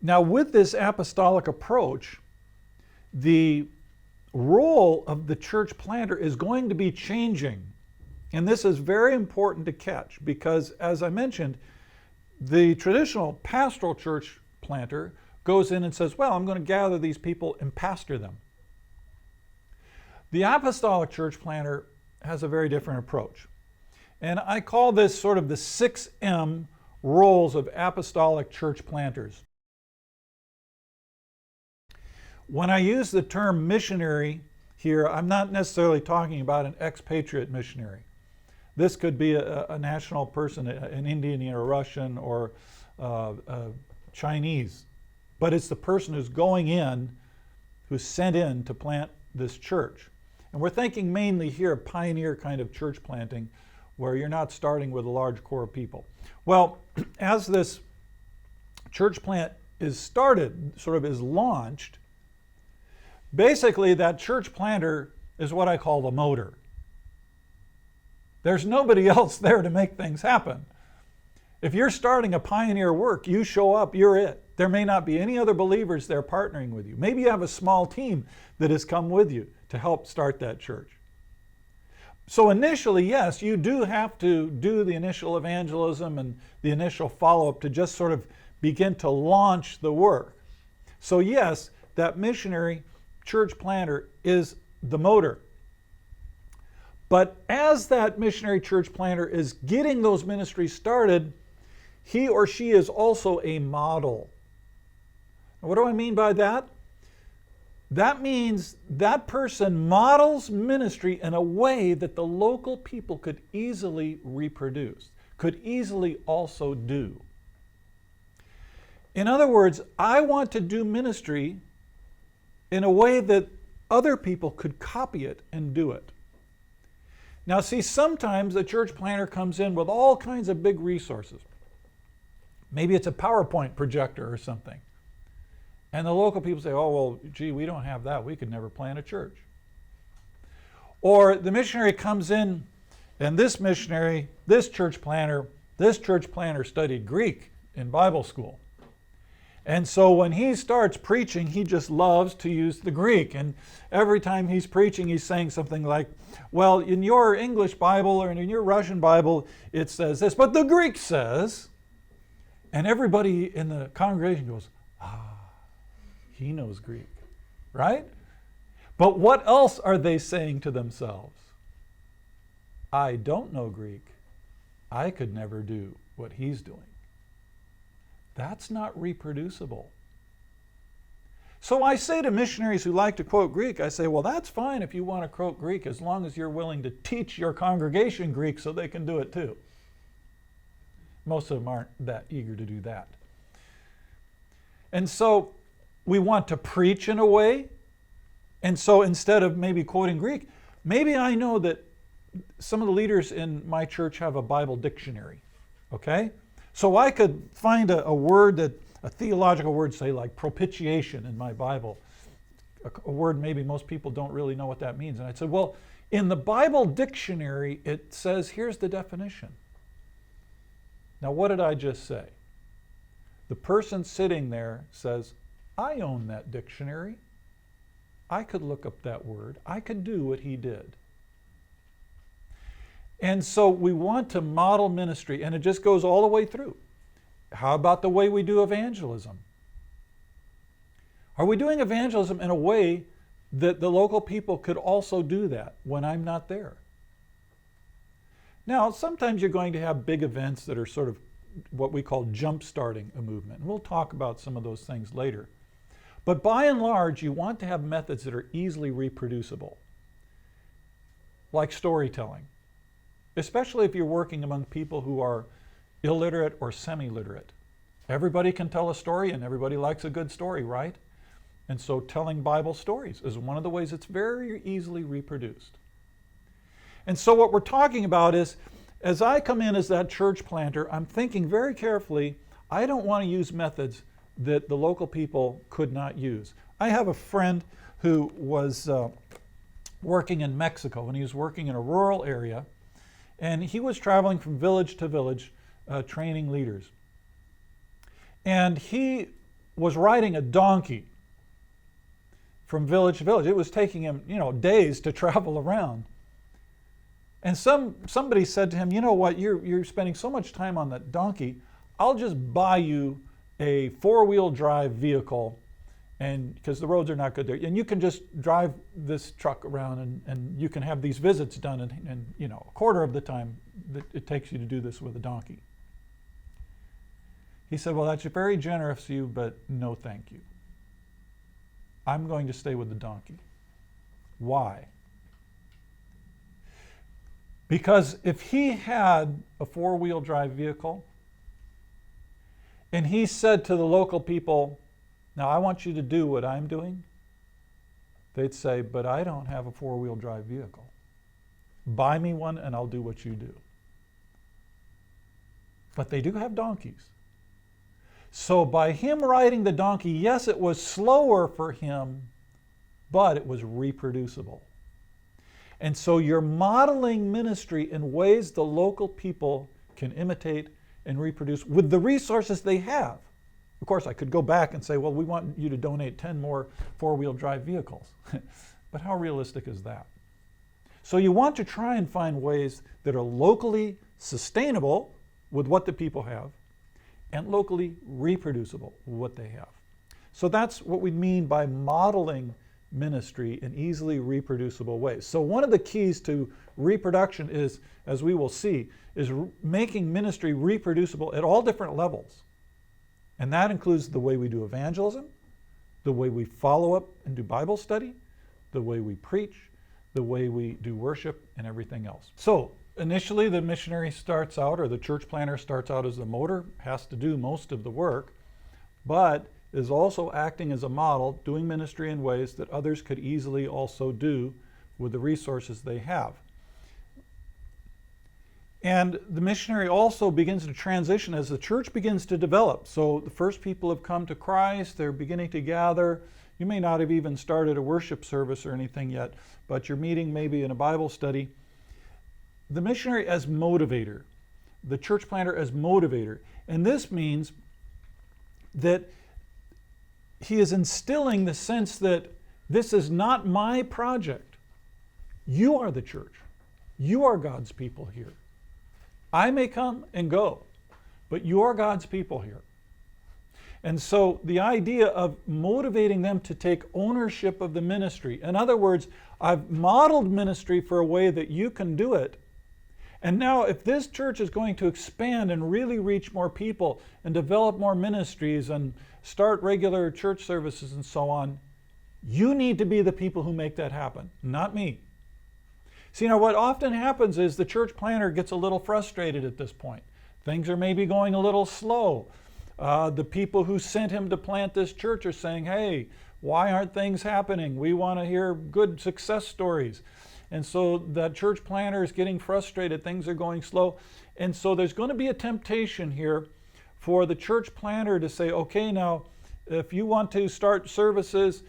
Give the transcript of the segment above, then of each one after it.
Now, with this apostolic approach, the role of the church planter is going to be changing. And this is very important to catch because, as I mentioned, the traditional pastoral church planter goes in and says, well, I'm going to gather these people and pastor them. The apostolic church planter has a very different approach. And I call this sort of the 6M roles of apostolic church planters. When I use the term missionary here, I'm not necessarily talking about an expatriate missionary. This could be a national person, an Indian or a Russian or Chinese. But it's the person who's going in, who's sent in to plant this church. And we're thinking mainly here of pioneer kind of church planting, where you're not starting with a large core of people. Well, as this church plant is started, sort of is launched, basically that church planter is what I call the motor. There's nobody else there to make things happen. If you're starting a pioneer work, you show up, you're it. There may not be any other believers there partnering with you. Maybe you have a small team that has come with you to help start that church. So initially, yes, you do have to do the initial evangelism and the initial follow-up to just sort of begin to launch the work. So yes, that missionary church planter is the motor. But as that missionary church planter is getting those ministries started, he or she is also a model. What do I mean by that? That means that person models ministry in a way that the local people could easily reproduce, could easily also do. In other words, I want to do ministry in a way that other people could copy it and do it. Now see, sometimes the church planter comes in with all kinds of big resources. Maybe it's a PowerPoint projector or something. And the local people say, oh, well, gee, we don't have that. We could never plant a church. Or the missionary comes in, and this missionary, this church planter studied Greek in Bible school. And so when he starts preaching, he just loves to use the Greek. And every time he's preaching, he's saying something like, well, in your English Bible or in your Russian Bible, it says this, but the Greek says, and everybody in the congregation goes, he knows Greek, right? But what else are they saying to themselves? I don't know Greek. I could never do what he's doing. That's not reproducible. So I say to missionaries who like to quote Greek, I say, well, that's fine if you want to quote Greek as long as you're willing to teach your congregation Greek so they can do it too. Most of them aren't that eager to do that. And so we want to preach in a way. And so instead of maybe quoting Greek, maybe I know that some of the leaders in my church have a Bible dictionary, okay? So I could find a word, a theological word, say like propitiation in my Bible, a word maybe most people don't really know what that means. And I'd say, well, in the Bible dictionary, it says, here's the definition. Now, what did I just say? The person sitting there says, I own that dictionary. I could look up that word. I could do what he did. And so we want to model ministry, and it just goes all the way through. How about the way we do evangelism? Are we doing evangelism in a way that the local people could also do that when I'm not there? Now, sometimes you're going to have big events that are sort of what we call jump-starting a movement. And we'll talk about some of those things later. But by and large, you want to have methods that are easily reproducible, like storytelling, especially if you're working among people who are illiterate or semi-literate. Everybody can tell a story, and everybody likes a good story, right? And so telling Bible stories is one of the ways it's very easily reproduced. And so what we're talking about is, as I come in as that church planter, I'm thinking very carefully, I don't want to use methods that the local people could not use. I have a friend who was working in Mexico, and he was working in a rural area, and he was traveling from village to village training leaders. And he was riding a donkey from village to village. It was taking him, days to travel around. And somebody said to him, you know what, you're spending so much time on that donkey, I'll just buy you a four-wheel drive vehicle, and because the roads are not good there, and you can just drive this truck around, and you can have these visits done in a quarter of the time that it takes you to do this with a donkey. He said, well, that's very generous of you, but no thank you. I'm going to stay with the donkey. Why? Because if he had a four-wheel drive vehicle, and he said to the local people, now I want you to do what I'm doing, they'd say, but I don't have a four-wheel drive vehicle. Buy me one and I'll do what you do. But they do have donkeys. So by him riding the donkey, yes, it was slower for him, but it was reproducible. And so you're modeling ministry in ways the local people can imitate and reproduce with the resources they have. Of course, I could go back and say, well, we want you to donate 10 more four-wheel drive vehicles. But how realistic is that? So you want to try and find ways that are locally sustainable with what the people have and locally reproducible with what they have. So that's what we mean by modeling ministry in easily reproducible ways. So one of the keys to reproduction is, as we will see, is making ministry reproducible at all different levels. And that includes the way we do evangelism, the way we follow up and do Bible study, the way we preach, the way we do worship, and everything else. So initially the missionary starts out, or the church planter starts out as the motor, has to do most of the work, but is also acting as a model, doing ministry in ways that others could easily also do with the resources they have. And the missionary also begins to transition as the church begins to develop. So the first people have come to Christ, they're beginning to gather. You may not have even started a worship service or anything yet, but you're meeting maybe in a Bible study. The missionary as motivator, the church planter as motivator. And this means that he is instilling the sense that this is not my project. You are the church. You are God's people here. I may come and go, but you are God's people here. And so the idea of motivating them to take ownership of the ministry. In other words, I've modeled ministry for a way that you can do it. And now if this church is going to expand and really reach more people and develop more ministries and start regular church services and so on, you need to be the people who make that happen, not me. See, now what often happens is the church planter gets a little frustrated at this point. Things are maybe going a little slow. The people who sent him to plant this church are saying, hey, why aren't things happening? We want to hear good success stories. And so that church planter is getting frustrated. Things are going slow. And so there's going to be a temptation here for the church planter to say, okay, now, if you want to start services,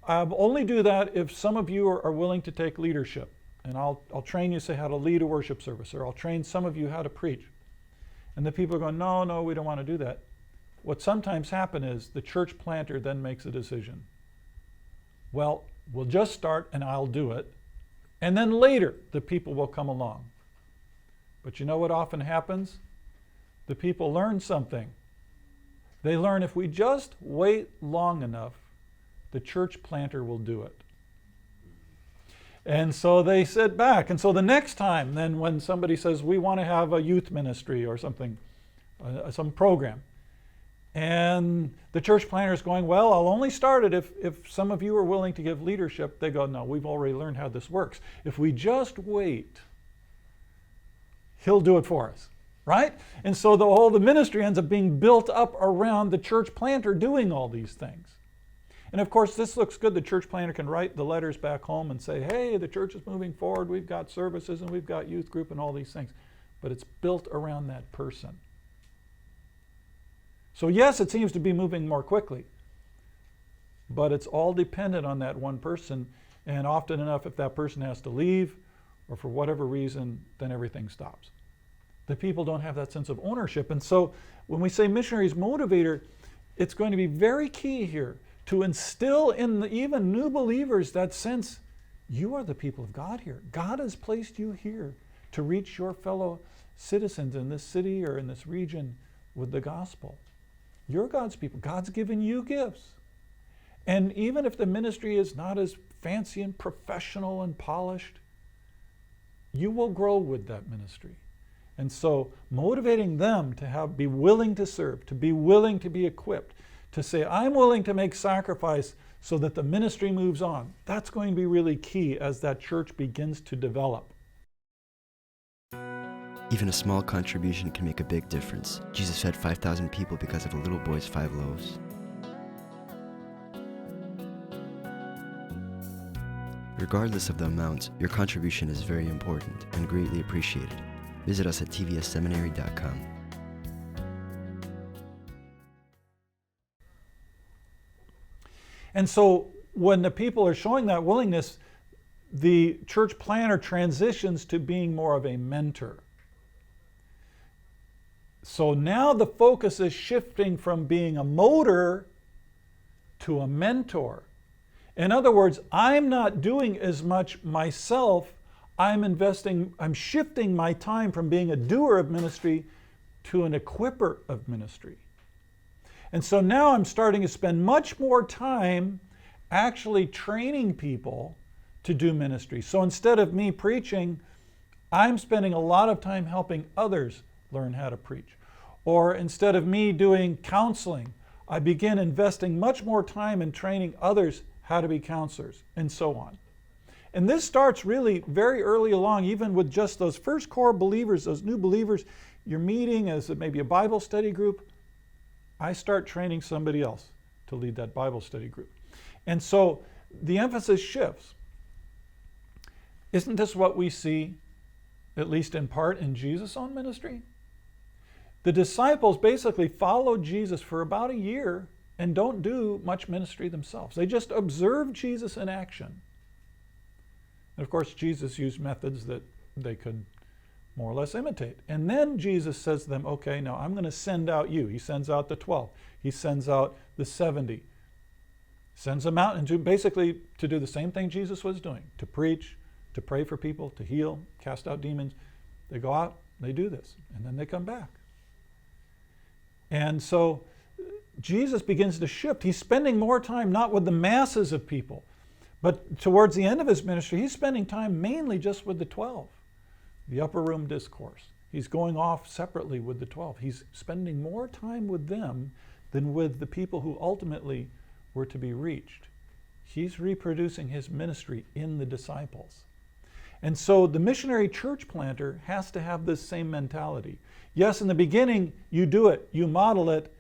I'll only do that if some of you are willing to take leadership. And I'll train you, say, how to lead a worship service, or I'll train some of you how to preach. And the people are going, no, we don't want to do that. What sometimes happens is the church planter then makes a decision. Well, we'll just start and I'll do it. And then later, the people will come along. But you know what often happens? The people learn something. They learn if we just wait long enough, the church planter will do it. And so they sit back. And so the next time, then when somebody says, we want to have a youth ministry or something, some program, and the church planter is going, well, I'll only start it if some of you are willing to give leadership. They go, no, we've already learned how this works. If we just wait, he'll do it for us, right? And so the ministry ends up being built up around the church planter doing all these things. And of course, this looks good. The church planter can write the letters back home and say, hey, the church is moving forward. We've got services and we've got youth group and all these things. But it's built around that person. So yes, it seems to be moving more quickly, but it's all dependent on that one person. And often enough, if that person has to leave or for whatever reason, then everything stops. The people don't have that sense of ownership. And so when we say missionaries motivator, it's going to be very key here to instill in even new believers that sense, you are the people of God here. God has placed you here to reach your fellow citizens in this city or in this region with the gospel. You're God's people. God's given you gifts. And even if the ministry is not as fancy and professional and polished, you will grow with that ministry. And so motivating them to be willing to serve, to be willing to be equipped, to say, I'm willing to make sacrifice so that the ministry moves on. That's going to be really key as that church begins to develop. Even a small contribution can make a big difference. Jesus fed 5,000 people because of a little boy's 5 loaves. Regardless of the amount, your contribution is very important and greatly appreciated. Visit us at TVSEMINARY.com. And so when the people are showing that willingness, the church planner transitions to being more of a mentor. So now the focus is shifting from being a motor to a mentor. In other words, I'm not doing as much myself. I'm shifting my time from being a doer of ministry to an equipper of ministry. And so now I'm starting to spend much more time actually training people to do ministry. So instead of me preaching, I'm spending a lot of time helping others learn how to preach. Or instead of me doing counseling, I begin investing much more time in training others how to be counselors, and so on. And this starts really very early along, even with just those first core believers, those new believers, you're meeting as maybe a Bible study group. I start training somebody else to lead that Bible study group. And so the emphasis shifts. Isn't this what we see, at least in part, in Jesus' own ministry? The disciples basically followed Jesus for about a year and don't do much ministry themselves. They just observe Jesus in action. And of course, Jesus used methods that they could more or less imitate. And then Jesus says to them, okay, now I'm going to send out you. He sends out the 12. He sends out the 70. Sends them out and basically to do the same thing Jesus was doing, to preach, to pray for people, to heal, cast out demons. They go out, they do this, and then they come back. And so Jesus begins to shift. He's spending more time not with the masses of people, but towards the end of his ministry, he's spending time mainly just with the 12, the upper room discourse. He's going off separately with the 12. He's spending more time with them than with the people who ultimately were to be reached. He's reproducing his ministry in the disciples. And so the missionary church planter has to have this same mentality. Yes, in the beginning, you do it, you model it,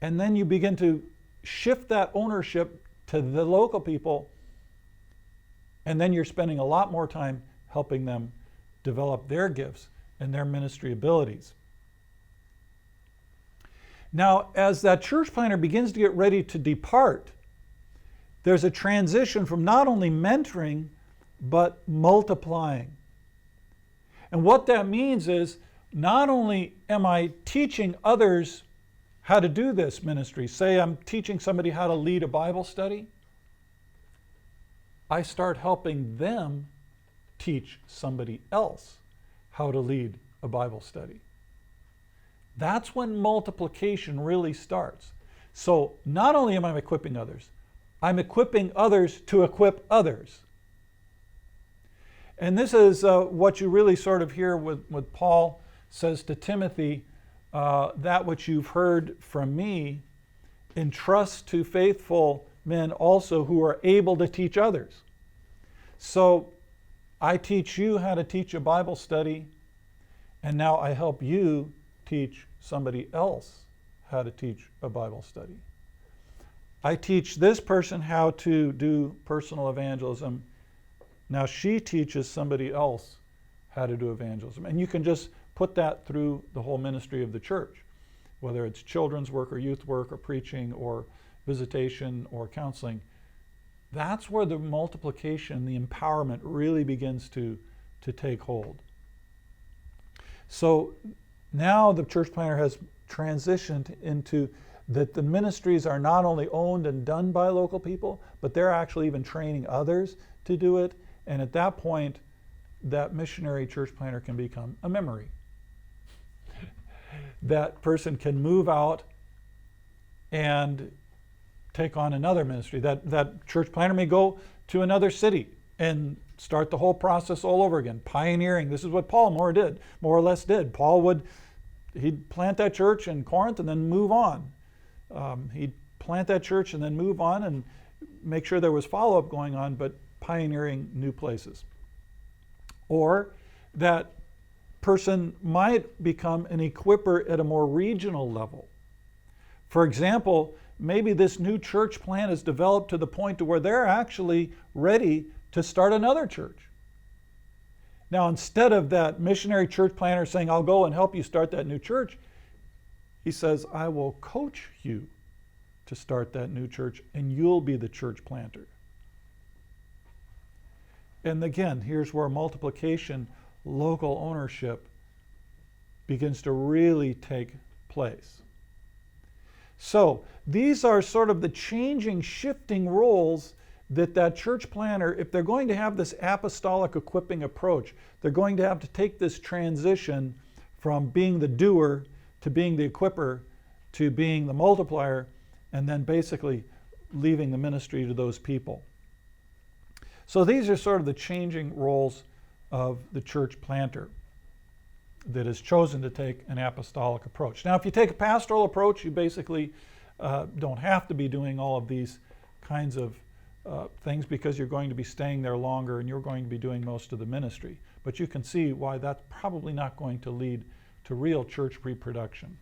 and then you begin to shift that ownership to the local people, and then you're spending a lot more time helping them develop their gifts and their ministry abilities. Now, as that church planter begins to get ready to depart, there's a transition from not only mentoring, but multiplying. And what that means is, not only am I teaching others how to do this ministry, say I'm teaching somebody how to lead a Bible study, I start helping them teach somebody else how to lead a Bible study. That's when multiplication really starts. So not only am I equipping others, I'm equipping others to equip others. And this is what you really sort of hear with Paul says to Timothy, that which you've heard from me, entrust to faithful men also who are able to teach others. So I teach you how to teach a Bible study, and now I help you teach somebody else how to teach a Bible study. I teach this person how to do personal evangelism. Now she teaches somebody else how to do evangelism. And you can just put that through the whole ministry of the church, whether it's children's work or youth work or preaching or visitation or counseling. That's where the multiplication, the empowerment really begins to take hold. So now the church planter has transitioned into that the ministries are not only owned and done by local people, but they're actually even training others to do it. And at that point, that missionary church planter can become a memory. That person can move out and take on another ministry. That church planter may go to another city and start the whole process all over again, pioneering. This is what Paul more or less did. He'd plant that church in Corinth and then move on. He'd plant that church and then move on and make sure there was follow-up going on, but pioneering new places. Or that person might become an equipper at a more regional level. For example, maybe this new church plant is developed to the point to where they're actually ready to start another church. Now, instead of that missionary church planter saying, I'll go and help you start that new church, he says, I will coach you to start that new church, and you'll be the church planter. And again, here's where multiplication, local ownership, begins to really take place. So these are sort of the changing, shifting roles that church planter, if they're going to have this apostolic equipping approach, they're going to have to take this transition from being the doer to being the equipper to being the multiplier, and then basically leaving the ministry to those people. So these are sort of the changing roles of the church planter that has chosen to take an apostolic approach. Now, if you take a pastoral approach, you basically don't have to be doing all of these kinds of things, because you're going to be staying there longer and you're going to be doing most of the ministry. But you can see why that's probably not going to lead to real church reproduction.